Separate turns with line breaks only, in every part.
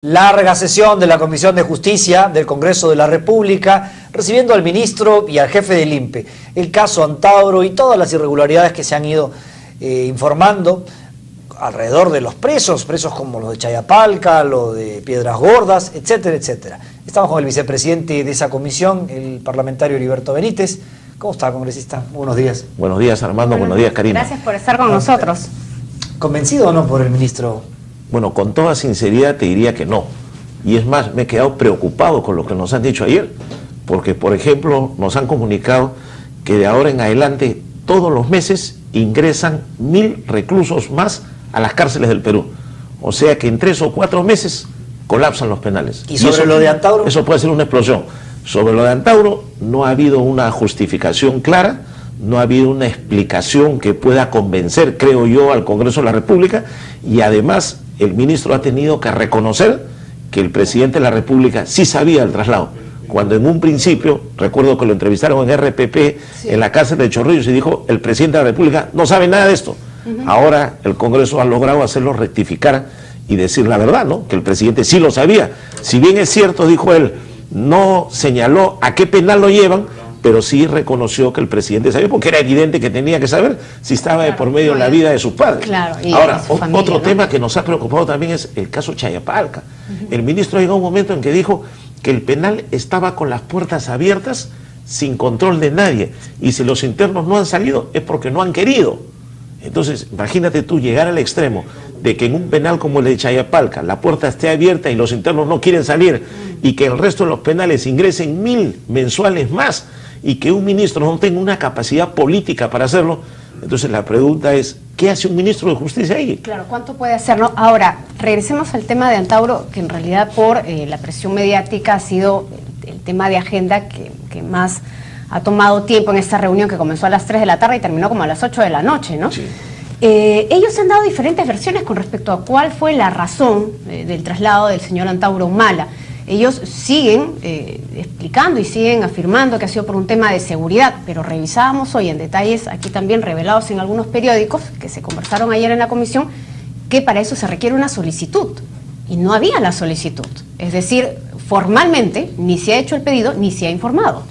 Larga sesión de la Comisión de Justicia del Congreso de la República, recibiendo al ministro y al jefe del INPE. El caso Antauro y todas las irregularidades que se han ido informando alrededor de los presos como los de Chayapalca, los de Piedras Gordas, etcétera, etcétera. Estamos con el vicepresidente de esa comisión, el parlamentario Heriberto Benítez. ¿Cómo está, congresista? Buenos días.
Buenos días, Armando. Buenos días, Karina.
Gracias por estar con nosotros.
¿Convencido o no por el ministro?
Bueno, con toda sinceridad te diría que no. Y es más, me he quedado preocupado con lo que nos han dicho ayer, porque, por ejemplo, nos han comunicado que de ahora en adelante, todos los meses, ingresan 1000 reclusos más a las cárceles del Perú. O sea que en 3 o 4 meses colapsan los penales.
¿Y sobre lo de Antauro?
Eso puede ser una explosión. Sobre lo de Antauro no ha habido una justificación clara, no ha habido una explicación que pueda convencer, creo yo, al Congreso de la República, y además el ministro ha tenido que reconocer que el presidente de la República sí sabía del traslado, cuando en un principio, recuerdo que lo entrevistaron en RPP, sí, en la cárcel de Chorrillos, y dijo, el presidente de la República no sabe nada de esto. Ahora el Congreso ha logrado hacerlo rectificar y decir la verdad, ¿no? Que el presidente sí lo sabía. Si bien es cierto, dijo él, no señaló a qué penal lo llevan, pero sí reconoció que el presidente sabía, porque era evidente que tenía que saber si estaba de por medio la vida de sus padres.
Claro, y
ahora,
su familia,
otro
¿no?
tema que nos ha preocupado también es el caso Chayapalca. El ministro llegó a un momento en que dijo que el penal estaba con las puertas abiertas, sin control de nadie, y si los internos no han salido es porque no han querido. Entonces, imagínate tú llegar al extremo de que en un penal como el de Chayapalca la puerta esté abierta y los internos no quieren salir, y que el resto de los penales ingresen 1000 mensuales más, y que un ministro no tenga una capacidad política para hacerlo. Entonces la pregunta es, ¿qué hace un ministro de Justicia ahí?
Claro, ¿cuánto puede hacer, no? Ahora, regresemos al tema de Antauro, que en realidad por la presión mediática ha sido el tema de agenda que más ha tomado tiempo en esta reunión, que comenzó a las 3 de la tarde y terminó como a las 8 de la noche, ¿no? Sí. Ellos han dado diferentes versiones con respecto a cuál fue la razón del traslado del señor Antauro Humala. Ellos siguen explicando y siguen afirmando que ha sido por un tema de seguridad, pero revisábamos hoy en detalles, aquí también revelados en algunos periódicos, que se conversaron ayer en la comisión, que para eso se requiere una solicitud, y no había la solicitud. Es decir, formalmente ni se ha hecho el pedido, ni se ha informado.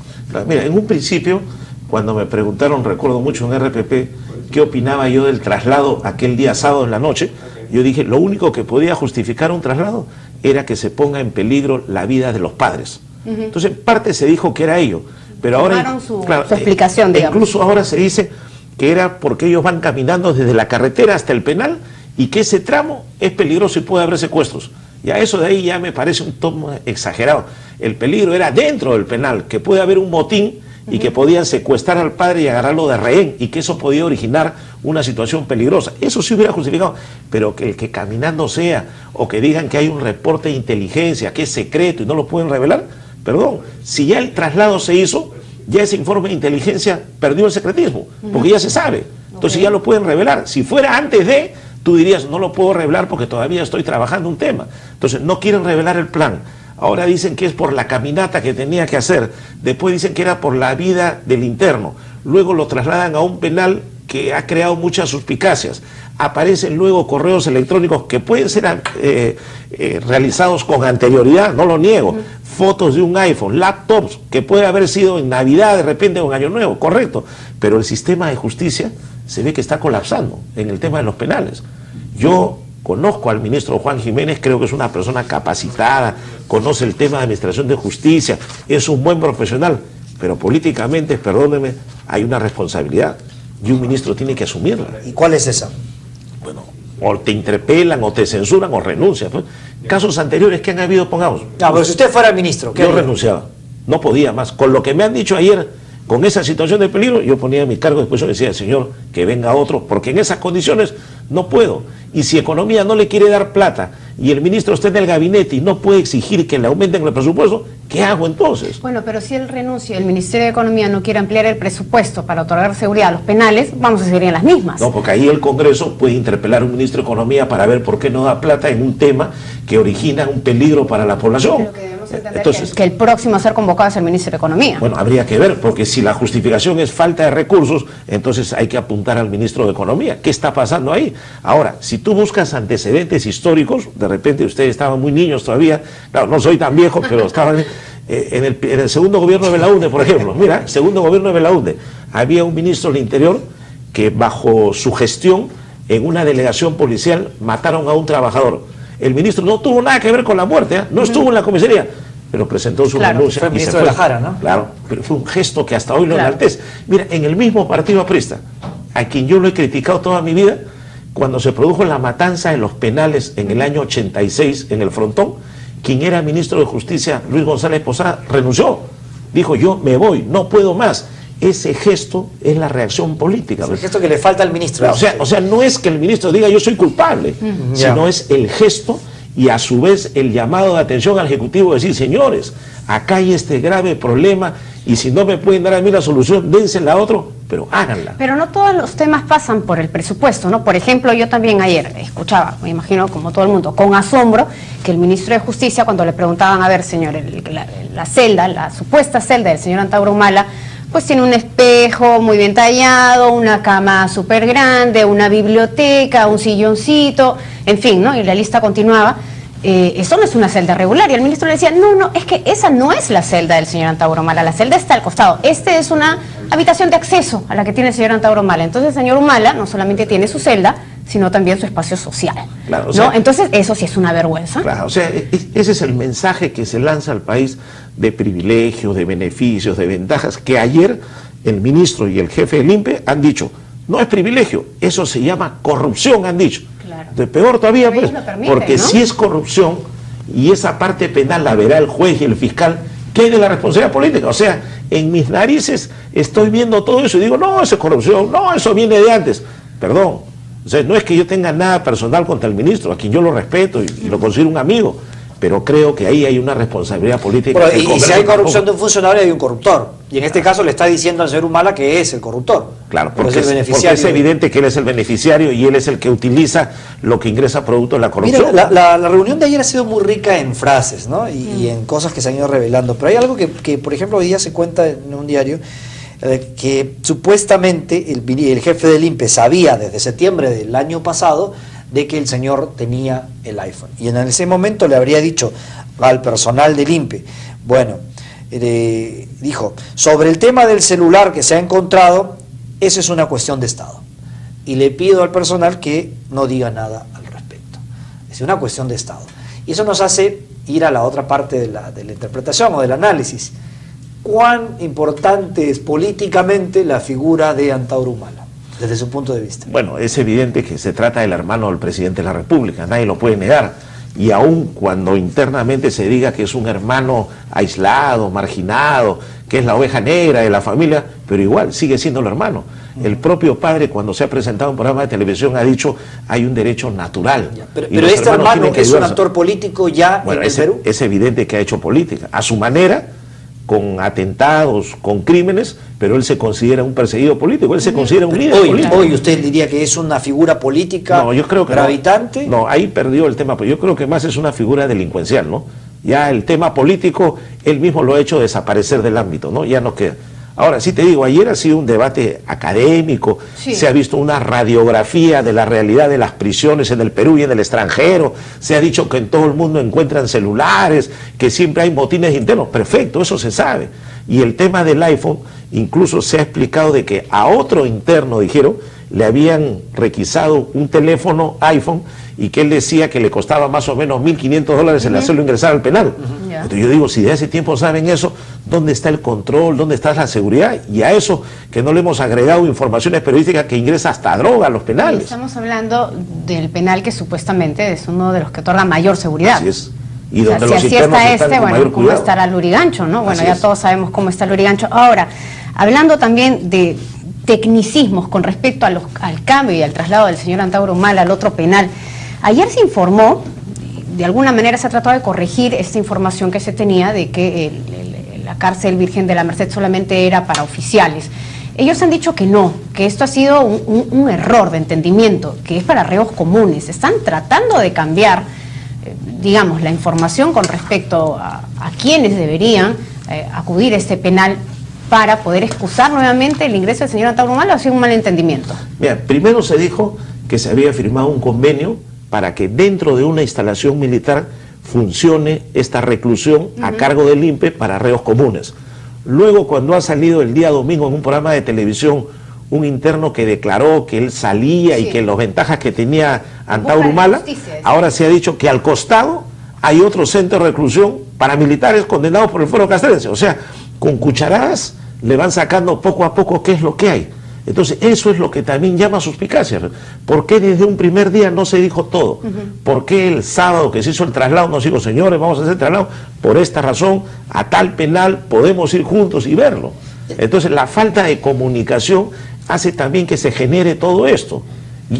Mira, en un principio, cuando me preguntaron, recuerdo mucho en RPP, qué opinaba yo del traslado aquel día sábado en la noche, yo dije, lo único que podía justificar un traslado era que se ponga en peligro la vida de los padres. Entonces, en parte se dijo que era ello, pero ahora,
su explicación, digamos.
Incluso ahora se dice que era porque ellos van caminando desde la carretera hasta el penal y que ese tramo es peligroso y puede haber secuestros. Y a eso de ahí ya me parece un tono exagerado. El peligro era dentro del penal, que puede haber un motín y que podían secuestrar al padre y agarrarlo de rehén, y que eso podía originar una situación peligrosa. Eso sí hubiera justificado, pero que el que caminando sea, o que digan que hay un reporte de inteligencia, que es secreto y no lo pueden revelar, perdón, si ya el traslado se hizo, ya ese informe de inteligencia perdió el secretismo, porque ya se sabe, entonces ya lo pueden revelar. Si fuera antes de, tú dirías, no lo puedo revelar porque todavía estoy trabajando un tema. Entonces no quieren revelar el plan. Ahora dicen que es por la caminata que tenía que hacer, después dicen que era por la vida del interno, luego lo trasladan a un penal que ha creado muchas suspicacias, aparecen luego correos electrónicos que pueden ser realizados con anterioridad, no lo niego, fotos de un iPhone, laptops, que puede haber sido en Navidad de repente o en Año Nuevo, correcto, pero el sistema de justicia se ve que está colapsando en el tema de los penales. Yo conozco al ministro Juan Jiménez, creo que es una persona capacitada, conoce el tema de administración de justicia, es un buen profesional, pero políticamente, perdónenme, hay una responsabilidad y un ministro tiene que asumirla.
¿Y cuál es esa?
Bueno, o te interpelan, o te censuran, o renuncias. Pues, casos anteriores que han habido, pongamos.
No, pero si usted fuera ministro, ¿qué
yo
haría?
renunciaba, no podía más. Con lo que me han dicho ayer, con esa situación de peligro, yo ponía mi cargo, después yo decía, señor, que venga otro, porque en esas condiciones no puedo. Y si Economía no le quiere dar plata y el ministro está en el gabinete y no puede exigir que le aumenten el presupuesto, ¿qué hago entonces?
Bueno, pero si él renuncia, el Ministerio de Economía no quiere ampliar el presupuesto para otorgar seguridad a los penales, vamos a seguir en las mismas.
No, porque ahí el Congreso puede interpelar a un ministro de Economía para ver por qué no da plata en un tema que origina un peligro para la población.
Damos a entender que el próximo a ser convocado es el ministro de Economía.
Bueno, habría que ver, porque si la justificación es falta de recursos, entonces hay que apuntar al ministro de Economía. ¿Qué está pasando ahí? Ahora, si tú buscas antecedentes históricos, de repente ustedes estaban muy niños todavía, claro, no soy tan viejo, pero estaban en el segundo gobierno de Belaúnde, por ejemplo. Mira, segundo gobierno de Belaúnde, había un ministro del Interior que bajo su gestión, en una delegación policial, mataron a un trabajador. El ministro no tuvo nada que ver con la muerte, no estuvo en la comisaría, pero presentó su renuncia.
Fue el ministro de la Jara, ¿no?
Claro, pero fue un gesto que hasta hoy lo enaltece. Mira, en el mismo partido aprista, a quien yo lo he criticado toda mi vida, cuando se produjo la matanza en los penales en el año 86 en el Frontón, quien era ministro de Justicia, Luis González Posada, renunció. Dijo, yo me voy, no puedo más. Ese gesto es la reacción política.
Es el gesto que le falta al ministro.
O sea, no es que el ministro diga yo soy culpable, sino es el gesto y a su vez el llamado de atención al Ejecutivo de decir, señores, acá hay este grave problema y si no me pueden dar a mí la solución, dénsela a otro, pero háganla.
Pero no todos los temas pasan por el presupuesto, ¿no? Por ejemplo, yo también ayer escuchaba, me imagino como todo el mundo, con asombro, que el ministro de Justicia, cuando le preguntaban, a ver, señor, la celda, la supuesta celda del señor Antauro Humala, pues tiene un espejo muy bien tallado, una cama súper grande, una biblioteca, un silloncito, en fin, ¿no? Y la lista continuaba. Eso no es una celda regular. Y el ministro le decía, no, es que esa no es la celda del señor Antauro Humala, la celda está al costado. Este es una habitación de acceso a la que tiene el señor Antauro Humala. Entonces el señor Humala no solamente tiene su celda, sino también su espacio social. Claro, o sea, ¿no? Entonces eso sí es una vergüenza.
Claro, o sea, ese es el mensaje que se lanza al país de privilegios, de beneficios, de ventajas, que ayer el ministro y el jefe del INPE han dicho, no es privilegio, eso se llama corrupción, han dicho. Claro. De peor todavía, pues, porque ¿no? Si es corrupción y esa parte penal la verá el juez y el fiscal, ¿qué hay de la responsabilidad política? O sea, en mis narices estoy viendo todo eso y digo, no, eso es corrupción, no, eso viene de antes. Perdón, o sea, no es que yo tenga nada personal contra el ministro, a quien yo lo respeto y lo considero un amigo, pero creo que ahí hay una responsabilidad política.
Bueno, y si hay corrupción de un funcionario, hay un corruptor. Y en este caso le está diciendo al señor Humala que es el corruptor.
Claro, porque es evidente que él es el beneficiario y él es el que utiliza lo que ingresa producto de la corrupción.
Mira, la reunión de ayer ha sido muy rica en frases, ¿no? Y en cosas que se han ido revelando. Pero hay algo que por ejemplo, hoy día se cuenta en un diario, que supuestamente el jefe del INPE sabía desde septiembre del año pasado de que el señor tenía el iPhone. Y en ese momento le habría dicho al personal del INPE, bueno, dijo, sobre el tema del celular que se ha encontrado, eso es una cuestión de Estado. Y le pido al personal que no diga nada al respecto. Es una cuestión de Estado. Y eso nos hace ir a la otra parte de la interpretación o del análisis. ¿Cuán importante es políticamente la figura de Antauro Humala, desde su punto de vista?
Bueno, es evidente que se trata del hermano del presidente de la República, nadie lo puede negar. Y aun cuando internamente se diga que es un hermano aislado, marginado, que es la oveja negra de la familia, pero igual sigue siendo el hermano. El propio padre, cuando se ha presentado en un programa de televisión, ha dicho hay un derecho natural.
Pero este hermano es un actor político ya en el Perú.
Es evidente que ha hecho política, a su manera, con atentados, con crímenes, pero él se considera un perseguido político, él se considera un líder político.
Hoy usted diría que es una figura política gravitante.
No, ahí perdió el tema, pero yo creo que más es una figura delincuencial, ¿no? Ya el tema político, él mismo lo ha hecho desaparecer del ámbito, ¿no? Ya no queda. Ahora, sí te digo, ayer ha sido un debate académico, se ha visto una radiografía de la realidad de las prisiones en el Perú y en el extranjero, se ha dicho que en todo el mundo encuentran celulares, que siempre hay motines internos, perfecto, eso se sabe. Y el tema del iPhone, incluso se ha explicado de que a otro interno, dijeron, le habían requisado un teléfono iPhone y que él decía que le costaba más o menos $1.500 el hacerlo ingresar al penal. Entonces yo digo, si de hace tiempo saben eso, ¿dónde está el control? ¿Dónde está la seguridad? Y a eso que no le hemos agregado informaciones periodísticas que ingresa hasta droga a los penales.
Estamos hablando del penal que supuestamente es uno de los que otorga mayor seguridad.
Así es. Y donde
si
los
así está bueno, ¿cómo estará Lurigancho? ¿No? Bueno, ya todos sabemos cómo está Lurigancho. Ahora, hablando también de tecnicismos con respecto a al cambio y al traslado del señor Antauro Humala al otro penal, ayer se informó, de alguna manera se ha tratado de corregir esta información que se tenía de que la cárcel Virgen de la Merced solamente era para oficiales. Ellos han dicho que no, que esto ha sido un error de entendimiento, que es para reos comunes. Están tratando de cambiar, digamos, la información con respecto a quiénes deberían acudir a este penal para poder excusar nuevamente el ingreso del señor Antauro Humala, o ha sido un malentendimiento?
Mira, primero se dijo que se había firmado un convenio para que dentro de una instalación militar funcione esta reclusión a cargo del INPE para reos comunes. Luego, cuando ha salido el día domingo en un programa de televisión un interno que declaró que él salía y que las ventajas que tenía Antauro Humala, ahora se ha dicho que al costado hay otro centro de reclusión para militares condenados por el Fuero Castrense. O sea, con cucharadas le van sacando poco a poco qué es lo que hay. Entonces, eso es lo que también llama suspicacia. ¿Por qué desde un primer día no se dijo todo? ¿Por qué el sábado que se hizo el traslado no se dijo, señores, vamos a hacer el traslado por esta razón, a tal penal podemos ir juntos y verlo? Entonces, la falta de comunicación hace también que se genere todo esto.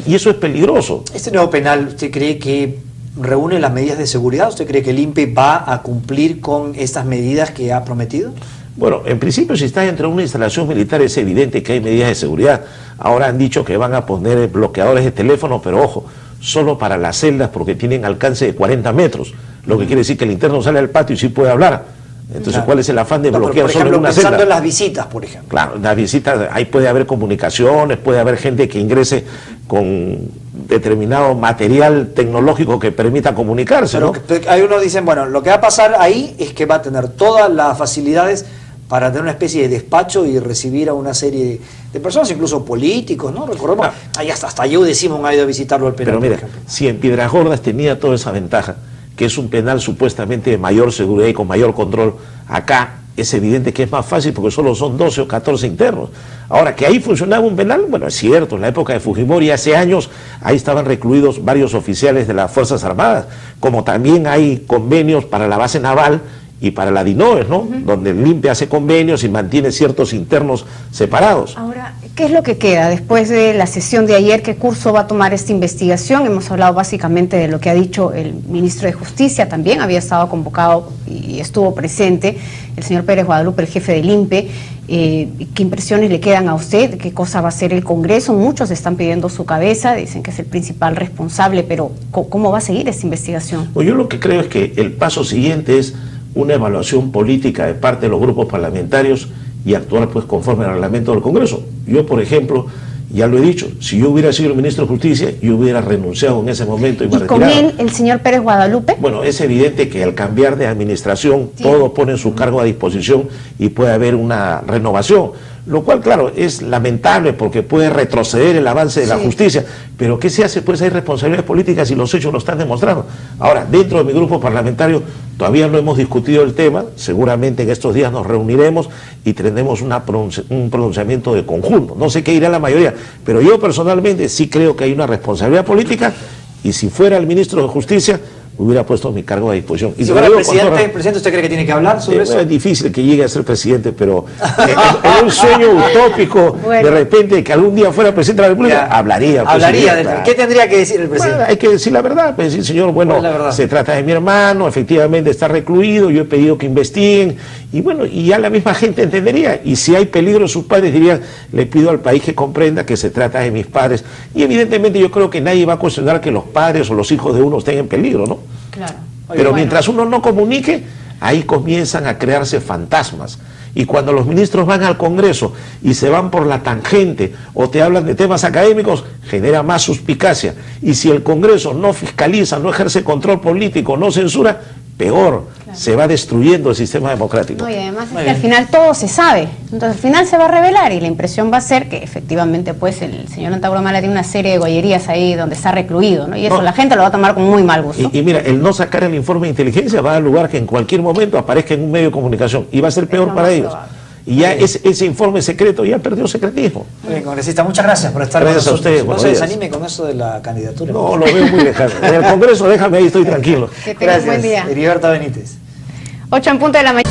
Y eso es peligroso.
¿Este nuevo penal, usted cree que reúne las medidas de seguridad? ¿Usted cree que el INPE va a cumplir con estas medidas que ha prometido?
Bueno, en principio, si está dentro de una instalación militar es evidente que hay medidas de seguridad. Ahora han dicho que van a poner bloqueadores de teléfono, pero ojo, solo para las celdas porque tienen alcance de 40 metros, lo que quiere decir que el interno sale al patio y sí puede hablar. Entonces, claro, ¿cuál es el afán de bloquear solo en una celda?
Pensando en las visitas, por ejemplo.
Claro, las visitas, ahí puede haber comunicaciones, puede haber gente que ingrese con determinado material tecnológico que permita comunicarse, ¿no?
Pero hay unos dicen, bueno, lo que va a pasar ahí es que va a tener todas las facilidades para tener una especie de despacho y recibir a una serie de personas, incluso políticos, ¿no? Recordemos, hasta yo decimos ha ido a visitarlo al penal.
Pero mira, si en Piedras Gordas tenía toda esa ventaja, que es un penal supuestamente de mayor seguridad y con mayor control, acá es evidente que es más fácil porque solo son 12 o 14 internos. Ahora, que ahí funcionaba un penal, bueno, es cierto, en la época de Fujimori, hace años, ahí estaban recluidos varios oficiales de las Fuerzas Armadas, como también hay convenios para la base naval y para la DINOES, ¿no? Donde el INPE hace convenios y mantiene ciertos internos separados.
Ahora, ¿qué es lo que queda después de la sesión de ayer? ¿Qué curso va a tomar esta investigación? Hemos hablado básicamente de lo que ha dicho el ministro de Justicia, también había estado convocado y estuvo presente el señor Pérez Guadalupe, el jefe del INPE. ¿Qué impresiones le quedan a usted? ¿Qué cosa va a hacer el Congreso? Muchos están pidiendo su cabeza, dicen que es el principal responsable, pero ¿cómo va a seguir esta investigación?
Pues yo lo que creo es que el paso siguiente es una evaluación política de parte de los grupos parlamentarios y actuar pues conforme al reglamento del Congreso. Yo, por ejemplo, ya lo he dicho, si yo hubiera sido el ministro de Justicia, yo hubiera renunciado en ese momento y me retiraba.
¿Y con él el señor Pérez Guadalupe?
Bueno, es evidente que al cambiar de administración, todo pone su cargo a disposición y puede haber una renovación. Lo cual, claro, es lamentable porque puede retroceder el avance de la justicia, pero ¿qué se hace? Pues hay responsabilidades políticas y los hechos lo están demostrando. Ahora, dentro de mi grupo parlamentario todavía no hemos discutido el tema, seguramente en estos días nos reuniremos y tendremos un pronunciamiento de conjunto. No sé qué dirá la mayoría, pero yo personalmente sí creo que hay una responsabilidad política y si fuera el ministro de Justicia, hubiera puesto mi cargo a disposición. Y
si fuera presidente, ¿usted cree que tiene que hablar sobre eso?
Es difícil que llegue a ser presidente, pero en un sueño utópico, de repente, que algún día fuera presidente de la República, hablaría.
Hablaría. ¿Qué tendría que decir el presidente?
Bueno, hay que decir la verdad, pues decir, señor, bueno, se trata de mi hermano, efectivamente está recluido, yo he pedido que investiguen, y bueno, y ya la misma gente entendería, y si hay peligro en sus padres dirían, le pido al país que comprenda que se trata de mis padres, y evidentemente yo creo que nadie va a cuestionar que los padres o los hijos de uno estén en peligro, ¿no?
Claro.
Pero mientras uno no comunique, ahí comienzan a crearse fantasmas. Y cuando los ministros van al Congreso y se van por la tangente o te hablan de temas académicos, genera más suspicacia. Y si el Congreso no fiscaliza, no ejerce control político, no censura, peor, se va destruyendo el sistema democrático.
No, y además es que al final todo se sabe, entonces al final se va a revelar y la impresión va a ser que efectivamente pues el señor Antauro Humala tiene una serie de gollerías ahí donde está recluido, ¿no? Y eso la gente lo va a tomar con muy mal gusto.
Y mira, el no sacar el informe de inteligencia va a dar lugar que en cualquier momento aparezca en un medio de comunicación y va a ser peor para ellos. Y ya ese informe secreto ya perdió secretismo.
Muy bien, congresista, muchas gracias por estar
con nosotros. Gracias a usted.
No se desanime con eso de la candidatura.
No, lo veo muy lejano. En el Congreso, déjame ahí, estoy tranquilo.
Que tengas buen día.
Heriberta Benítez.
8 en punto de la mañana.